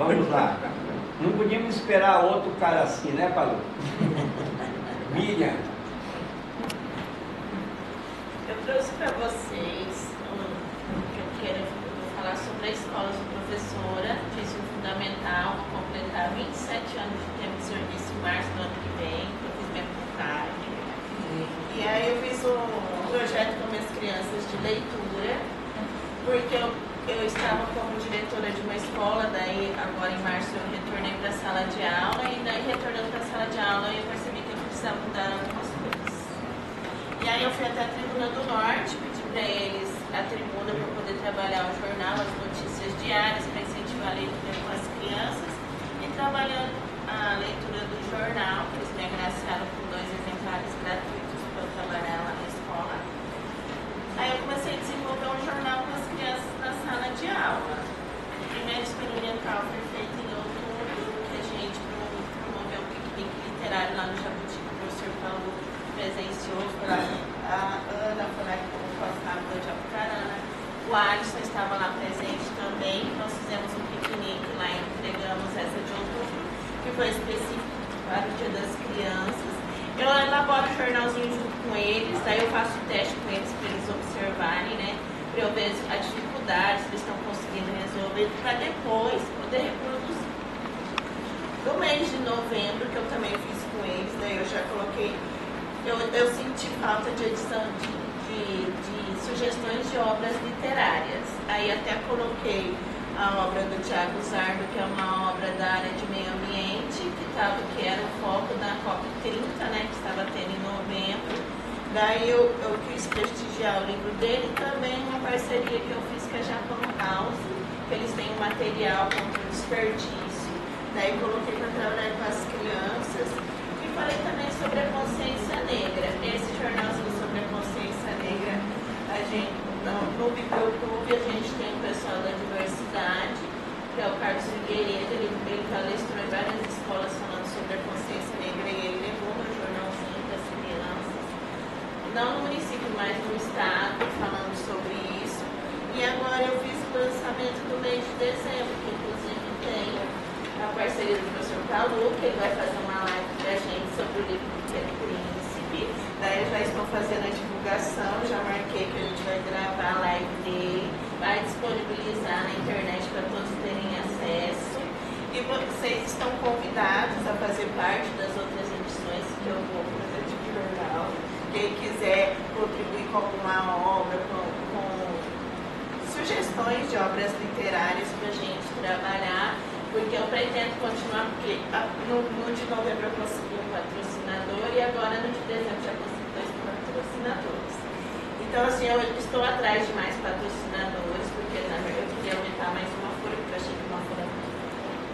Vamos lá. Não podíamos esperar outro cara assim, né, Palu? Miriam. Eu trouxe para vocês vou falar sobre a escola. Sou professora de ensino fundamental, vou completar 27 anos de tempo de serviço em março do ano que vem, eu fiz minha vontade. E aí eu fiz um projeto com minhas crianças de leitura, porque eu estava como diretora de uma escola, daí agora em março eu retornei para a sala de aula, e daí retornando para a sala de aula eu percebi que eu precisava mudar algumas coisas. E aí eu fui até a Tribuna do Norte, pedi para eles a tribuna para poder trabalhar o jornal, as notícias diárias, para incentivar a leitura com as crianças, e trabalhando a leitura do jornal, que eles me agraciaram com 2 exemplares gratuitos para eu trabalhar lá na escola. Aí eu comecei a desenvolver um jornal com as crianças na sala de aula. O primeiro experimental foi feito em outubro, que a gente promoveu um piquenique literário lá no Jabuti, que o professor Paulo presenciou. A Ana foi lá que colocou a fábula de Apucarana. O Alisson estava lá presente também. Nós fizemos um piquenique lá e entregamos essa de outubro, que foi específico para o Dia das Crianças. Eu elaboro o jornalzinho junto com eles, daí eu faço teste com eles para eles observarem, né? Para eu ver a dificuldade, se eles estão conseguindo resolver, para depois poder reproduzir. No mês de novembro, que eu também fiz com eles, daí eu já coloquei. Eu senti falta de edição de sugestões de obras literárias. Aí até coloquei a obra do Tiago Zardo, que é uma obra da área de meio ambiente, que era o foco da COP30, né, que estava tendo em novembro. Daí eu quis prestigiar o livro dele, e também uma parceria que eu fiz com a Japan House, que eles têm um material contra o desperdício. Daí coloquei para trabalhar com as crianças. E falei também sobre a consciência negra. Esse jornalzinho sobre a consciência negra, a gente, no Biblioclube, a gente tem o pessoal da diversidade, que é o Carlos Figueiredo, ele palestrou em várias escolas falando sobre a consciência negra, e ele levou meu jornalzinho para as crianças, não no município, mas no estado, falando sobre isso. E agora eu fiz o lançamento do mês de dezembro, que inclusive tem a parceria do professor Paulo, que ele vai fazer uma live pra gente sobre o livro do Pequeno Príncipe. Daí eu já estou fazendo a divulgação, já marquei que a gente vai gravar a live dele, vai disponibilizar na internet para todos terem acesso. E vocês estão convidados a fazer parte das outras edições que eu vou fazer de jornal. Quem quiser contribuir com alguma obra, com sugestões de obras literárias para a gente trabalhar, porque eu pretendo continuar, porque no de novembro eu consegui um patrocinador e agora no de dezembro já consegui 2 patrocinadores. Então, assim, eu estou atrás de mais patrocinadores, porque eu queria aumentar mais uma folha, porque eu achei que uma folha é muito pouco.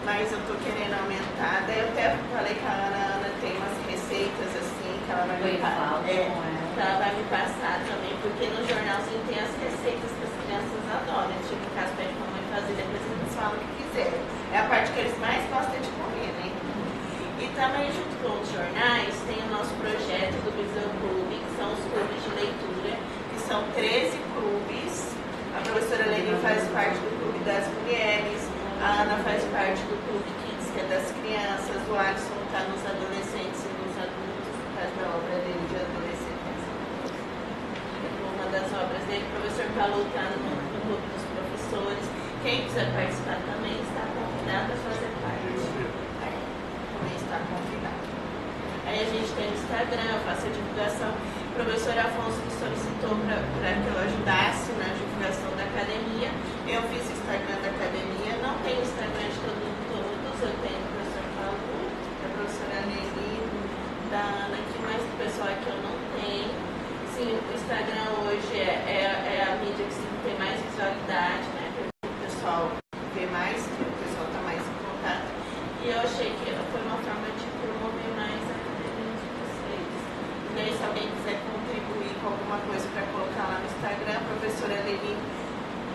Mas eu estou querendo aumentar. Daí eu até falei que a Ana tem umas receitas assim, que ela vai me passar. Que ela vai me passar também, porque no jornalzinho tem as receitas que as crianças adoram. Eu tive em casa para a mamãe fazer, depois eles falam o que quiserem. É a parte que eles mais gostam de comer, né? E também, junto com os jornais, tem o nosso projeto do Biblioclube, que são os clubes de leitura, que são 13 clubes. A professora Leni faz parte do Clube das Mulheres, a Ana faz parte do Clube Kids, que é das crianças, o Alisson está nos adolescentes e nos adultos, faz a obra dele de adolescentes. Uma das obras dele, o professor Paulo está no Clube dos Professores. Quem quiser participar também está convidado a fazer parte. Também está convidado. Aí a gente tem o Instagram, eu faço a divulgação. O professor Afonso me solicitou para que eu ajudasse na divulgação da academia. Eu fiz o Instagram da academia, não tenho o Instagram de todos, eu tenho do professor Paulo, da professora Nelly, da Ana, que mais o pessoal aqui eu não tenho. Sim, o Instagram hoje é a mídia que tem mais visualidade, né? O pessoal vê mais, que o pessoal está mais em contato. E eu achei que foi uma forma de promover mais a academia de vocês. E daí, se alguém quiser contribuir com alguma coisa para colocar lá no Instagram, a professora Leni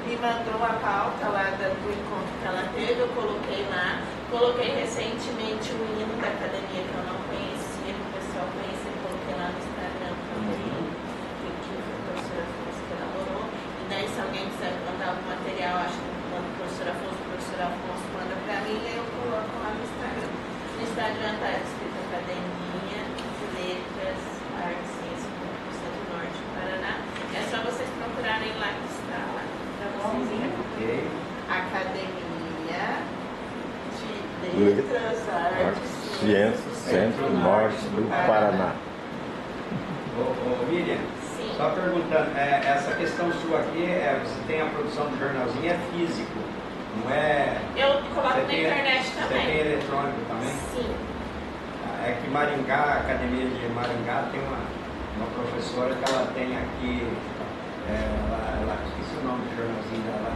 me mandou a pauta lá do encontro que ela teve, eu coloquei lá. Coloquei recentemente o hino da academia que eu não conhecia, que o pessoal conhecia, coloquei lá no Instagram também, que a professora Afonso elaborou. E daí, se alguém quiser mandar algum material, acho que manda o professor Afonso eu coloco lá no Instagram. No Instagram está escrito Academia de Letras, Artes, Ciências e Comunicação do Norte do Paraná. É só vocês procurarem lá que está lá. Para vocês irem. Ok. Academia de Letras, Artes, Ciências, Centro-Norte do Paraná. Ô, Miriam, Sim. só perguntando, essa questão sua aqui, você tem a produção do jornalzinho, é físico, não é... Eu coloco Você na tem- internet Você também. tem eletrônico também? Sim. É que Maringá, a Academia de Maringá tem uma professora que ela tem aqui, ela esqueci o nome do jornalzinho dela,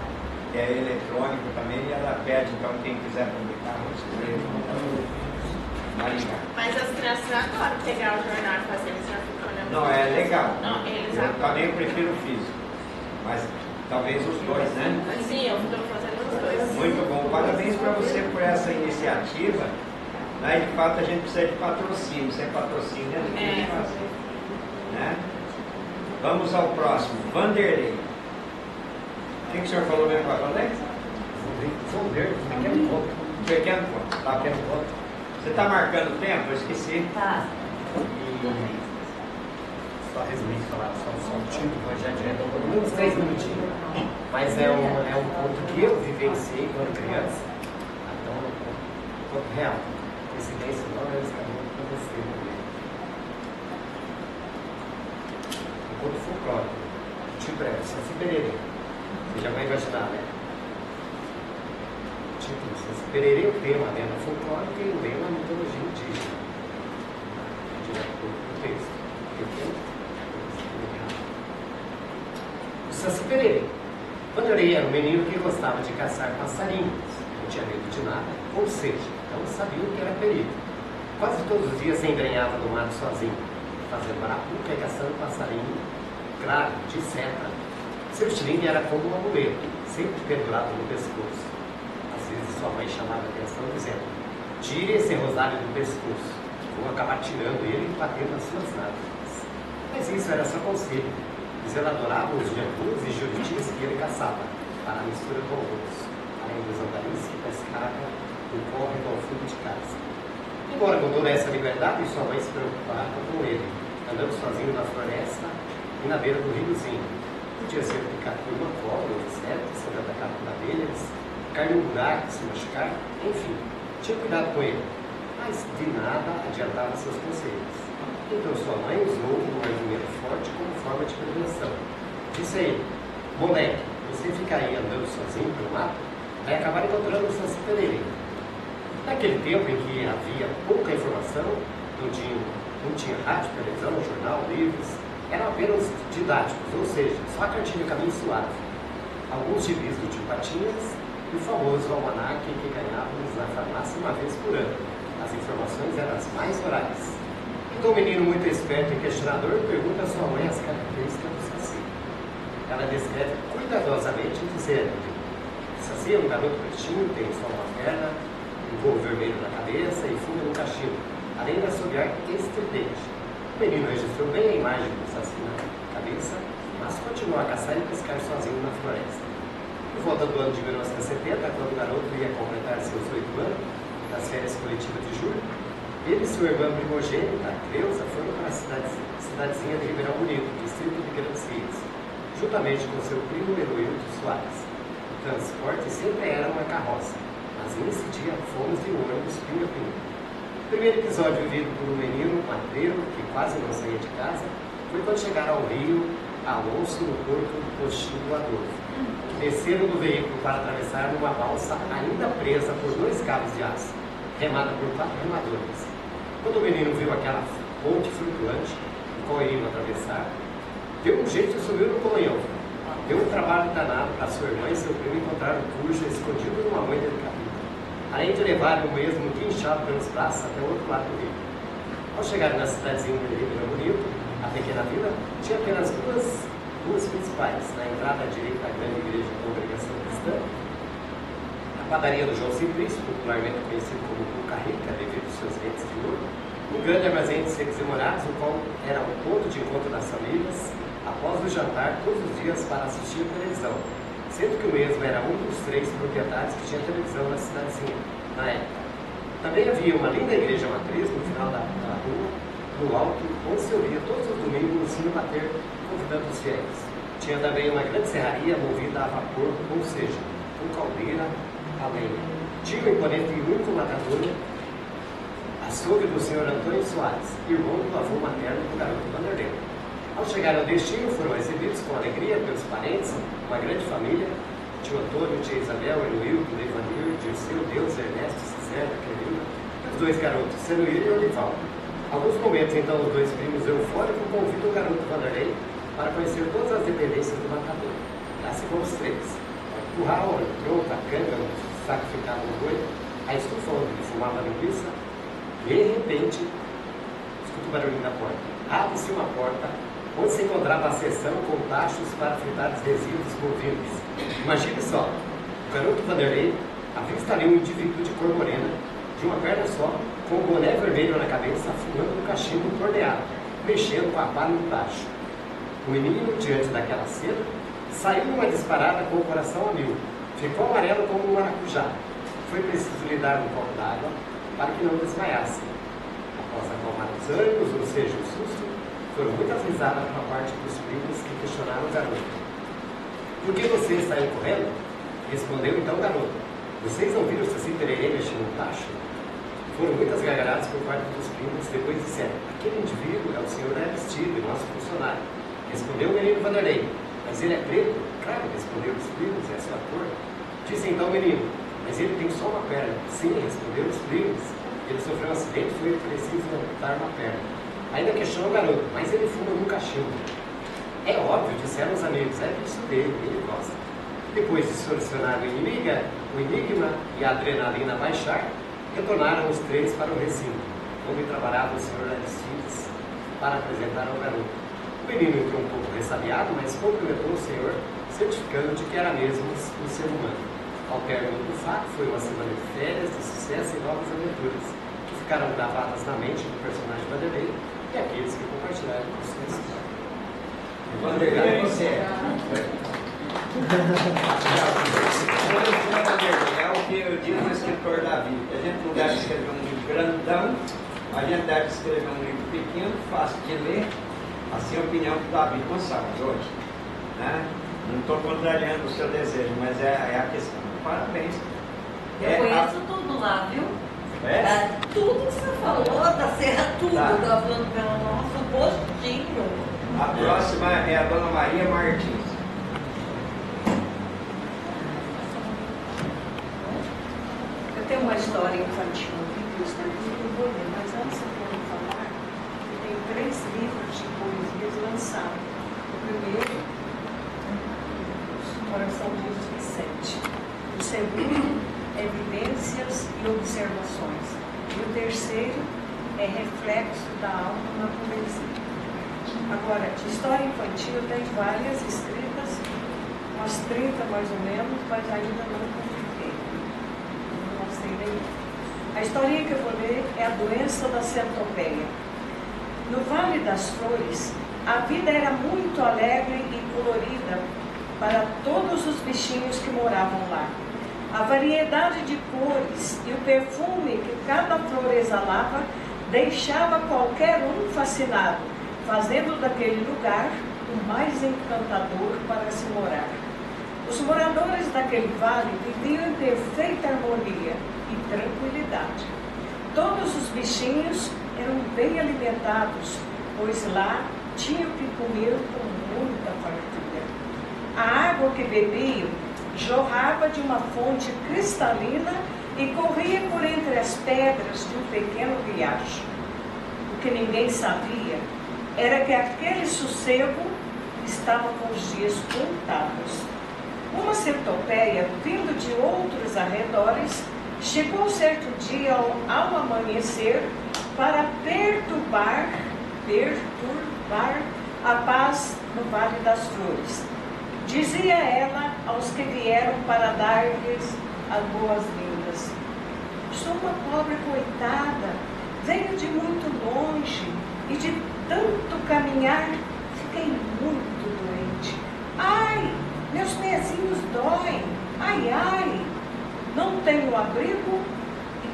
que é eletrônico também, e ela pede, então, quem quiser publicar, escreva. Maringá. Mas as crianças adoram pegar o jornal e fazer, eles já ficam olhando. Não, é legal. Não, eles Eu adoram. também prefiro o físico, mas talvez os dois, né? Sim, eu estou fazendo os dois. Muito bom. Parabéns para você por essa iniciativa. Né? De fato, a gente precisa de patrocínio. Sem patrocínio, a gente não faz. Né? Vamos ao próximo. Vanderlei. O que o senhor falou mesmo para Vanderlei? Pequeno ponto. Pequeno ponto. Tá bom. Pequeno ponto. Você está marcando o tempo? Eu esqueci. Tá. Só resumir, falar só um título, mas já adianta uns 3 minutinhos. Mas é um ponto que eu vivenciei quando criança. Então, é um ponto real. Coincidência não, mas acabou acontecendo. Um ponto folclórico. Tipo, Saci Pererê. Você já vai imaginar, né? Tipo, Saci Pererê, o tema, a lenda folclórica e o lema a mitologia indígena. Direto do texto. O Saci Pererê. Vanderlei era um menino que gostava de caçar passarinhos, não tinha medo de nada, ou seja, não sabia o que era perigo. Quase todos os dias se embrenhava no mato sozinho, fazendo barapuca e caçando passarinho, claro, de seta. Seu estilingue era como um amuleto, sempre pendurado no pescoço. Às vezes sua mãe chamava a atenção dizendo: tire esse rosário do pescoço, vou acabar tirando ele e batendo nas suas nádegas. Mas isso era só conselho, pois ela adorava os jambus e juritis que ele caçava, para a mistura com outros, além dos andaris que pescava no córrego ao fundo de casa. Embora com toda essa liberdade, sua mãe se preocupava com ele, andando sozinho na floresta e na beira do riozinho. Podia ser picado por uma cobra, um inseto, ser atacado por abelhas, cair num buraco, se machucar, enfim, tinha cuidado com ele, mas de nada adiantava seus conselhos. Então sua mãe usou um argumento forte como forma de prevenção. Disse a ele: moleque, você ficar aí andando sozinho pelo mato, vai acabar encontrando o Saci Pererê. Naquele tempo em que havia pouca informação, não tinha rádio, televisão, jornal, livros, eram apenas didáticos, ou seja, só a cartilha Caminho Suave, alguns gibis do tio Patinhas e o famoso almanaque que ganhávamos na farmácia uma vez por ano. As informações eram as mais orais. Então o menino, muito esperto e questionador, pergunta à sua mãe as características do Saci. Ela descreve cuidadosamente, dizendo: Saci é um garoto pretinho, tem só uma perna, um gorro vermelho na cabeça e fuma no cachimbo, além de assobiar estridente. O menino registrou bem a imagem do Saci na cabeça, mas continuou a caçar e pescar sozinho na floresta. Por volta do ano de 1970, quando o garoto ia completar seus 8 anos, nas férias coletivas de julho, ele e sua irmã primogênita, Creuza, foram para a cidadezinha de Ribeirão Bonito, distrito de Grandes Rios, juntamente com seu primo Heroildo Soares. O transporte sempre era uma carroça, mas nesse dia fomos de ônibus pinga-pinga. O primeiro episódio vivido por um menino matreiro que quase não saía de casa foi quando chegaram ao rio Alonso, no porto do postinho do Adolfo, que desceram do veículo para atravessar numa balsa ainda presa por 2 cabos de aço, remada por 4 remadores. Quando o menino viu aquela ponte flutuante, o qual iriam atravessar, deu um jeito e subiu no colonhão. Deu um trabalho danado para sua irmã e seu primo encontrar o cujo escondido numa moita de capim, além de levar o mesmo guinchado pelos braços até o outro lado do rio. Ao chegarem na cidadezinha de Ribeirão Bonito, a pequena vila tinha apenas duas ruas principais. Na entrada à direita, a grande igreja da Congregação Cristã, a padaria do João Simplício, popularmente conhecido como Cuca Rica, devido aos seus dentes de ouro, um grande armazém de secos e molhados, o qual era um ponto de encontro das famílias, após o jantar, todos os dias para assistir a televisão, sendo que o mesmo era um dos 3 proprietários que tinha televisão na cidadezinha. na época. Também havia uma linda igreja matriz no final da rua, no alto, onde se ouvia todos os domingos o sino bater, convidando os fiéis. Tinha também uma grande serraria movida a vapor, ou seja, com caldeira a lenha. Tinha um imponente e único matador, açougue do senhor Antônio Soares, irmão do avô materno do garoto Vanderlei. Ao chegar ao destino, foram recebidos com alegria pelos parentes, uma grande família. Tio Antônio, tia Isabel, Heloildo, Devanir, Dirceu, Deus, Ernesto, César, Clevina, e os dois garotos, Celuíra e Olival. Alguns momentos, então, os dois primos eufóricos convidam o garoto Vanderlei para conhecer todas as dependências do matador. Lá se vão os três. O curral, o tronco, a canga, o saco ficava no boi, a estufa onde ele fumava linguiça. De repente, escuta o barulhinho da porta. Abre-se uma porta onde se encontrava a seção com tachos para fritar os resíduos bovinos. Imagine só, o garoto Vanderlei avista ali um indivíduo de cor morena, de uma perna só, com um boné vermelho na cabeça, fumando um cachimbo torneado, mexendo com a pá no tacho. O menino, diante daquela cena, saiu numa disparada com o coração a mil. Ficou amarelo como um maracujá. Foi preciso lhe dar um copo d'água para que não desmaiasse. Após acalmar os ânimos, ou seja, o susto, foram muitas risadas por parte dos primos que questionaram o garoto. Por que você saiu correndo? Respondeu então o garoto. Vocês não viram o Saci Pererê mexendo no tacho? Foram muitas gargalhadas por parte dos primos, depois disseram, aquele indivíduo é o senhor Aristide, nosso funcionário. Respondeu o menino Vanderlei, mas ele é preto? Claro, respondeu os primos, é a sua cor. Disse então o menino, mas ele tem só uma perna. Sim, respondeu os primos. Ele sofreu um acidente e foi preciso amputar uma perna. Ainda questionou o garoto, mas ele fuma no cachimbo. É óbvio, disseram os amigos, é isso dele, ele gosta. Depois de solucionar o enigma e a adrenalina baixar, retornaram os três para o recinto, onde trabalhava o senhor Aristides para apresentar ao garoto. O menino entrou um pouco ressabiado, mas cumprimentou o senhor, certificando de que era mesmo um ser humano. Ao término do fato, foi uma semana de férias, de sucesso e novas aventuras, que ficaram gravadas na mente do personagem Vanderlei e aqueles que compartilharam com sua história. Vanderlei, você é o que eu digo no escritor da vida. A gente não deve escrever um livro grandão, a gente deve escrever um livro pequeno, fácil de ler, assim a opinião que o Davi Gonçalves hoje. Né? Não estou contrariando o seu desejo, mas é a questão. Parabéns. Eu conheço tudo lá, viu? É? Tudo que você falou, da Serra, tudo. Tá. Eu estava falando pelo nosso postinho. A próxima é a Dona Maria Martins. Eu tenho uma história infantil aqui que eu vou ler, mas antes eu vou falar que tem 3 livros de poesias lançados. O primeiro, Coração de Vicente. O segundo, Evidências e Observações. E o terceiro é Reflexo da Alma na Poesia. Agora, de história infantil tem várias escritas, umas 30 mais ou menos, mas ainda não publiquei. Não sei nenhuma. A historinha que eu vou ler é A Doença da Centopeia. No Vale das Flores, a vida era muito alegre e colorida para todos os bichinhos que moravam lá. A variedade de cores e o perfume que cada flor exalava deixava qualquer um fascinado, fazendo daquele lugar o mais encantador para se morar. Os moradores daquele vale viviam em perfeita harmonia e tranquilidade. Todos os bichinhos eram bem alimentados, pois lá tinham que comer com muita fartura. A água que bebiam jorrava de uma fonte cristalina e corria por entre as pedras de um pequeno riacho. O que ninguém sabia era que aquele sossego estava com os dias contados. Uma centopeia, vindo de outros arredores, chegou certo dia ao amanhecer para perturbar a paz no Vale das Flores. Dizia ela aos que vieram para dar-lhes as boas-vindas: sou uma pobre coitada, venho de muito longe e de tanto caminhar fiquei muito doente. Ai, meus pezinhos doem, ai, ai, não tenho abrigo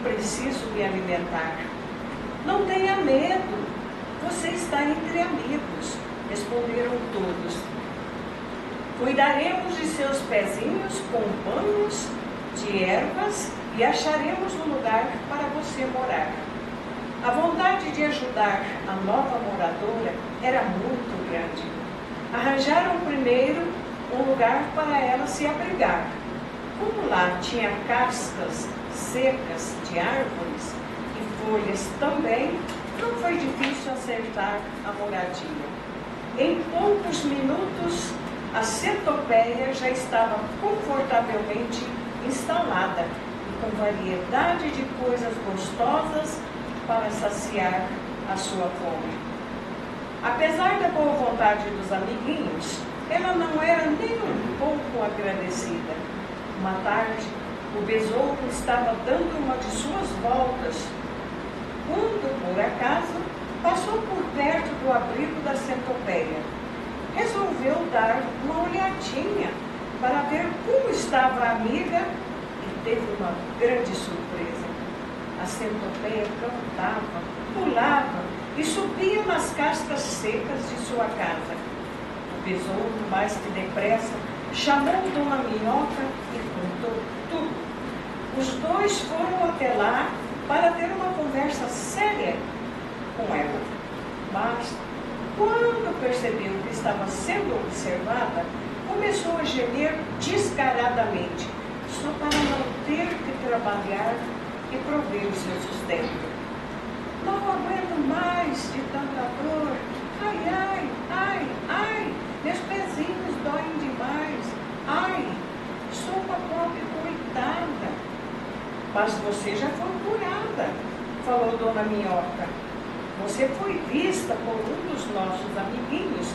preciso me alimentar. Não tenha medo, você está entre amigos, responderam todos. Cuidaremos de seus pezinhos com panos de ervas e acharemos um lugar para você morar. A vontade de ajudar a nova moradora era muito grande. Arranjaram primeiro um lugar para ela se abrigar. Como lá tinha cascas secas de árvores e folhas também, não foi difícil acertar a moradia. Em poucos minutos, a centopeia já estava confortavelmente instalada e com variedade de coisas gostosas para saciar a sua fome. Apesar da boa vontade dos amiguinhos, ela não era nem um pouco agradecida. Uma tarde, o besouro estava dando uma de suas voltas, quando, por acaso, passou por perto do abrigo da centopeia. Resolveu dar uma olhadinha para ver como estava a amiga e teve uma grande surpresa. A centopeia cantava, pulava e subia nas cascas secas de sua casa. O besouro, mais que depressa, chamou Dona Minhoca e contou tudo. Os dois foram até lá para ter uma conversa séria com ela. Mas, quando percebeu que estava sendo observada, começou a gemer descaradamente, só para não ter que trabalhar e prover o seu sustento. Não aguento mais de tanta dor. Ai, ai, ai, ai, meus pezinhos doem demais. Ai, sou uma pobre coitada. Mas você já foi curada, falou Dona Minhoca. Você foi vista por um dos nossos amiguinhos,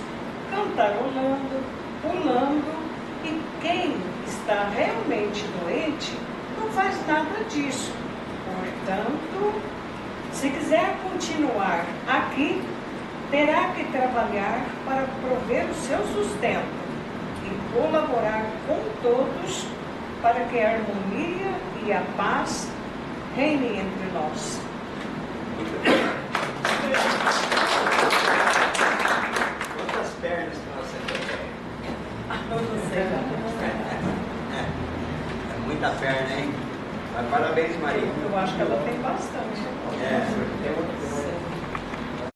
cantarolando, pulando, e quem está realmente doente não faz nada disso. Portanto, se quiser continuar aqui, terá que trabalhar para prover o seu sustento e colaborar com todos para que a harmonia e a paz reinem entre nós. Quantas pernas que nós temos? Eu não sei. É muita perna, hein? Mas parabéns, Maria. Eu acho que ela tem bastante. É.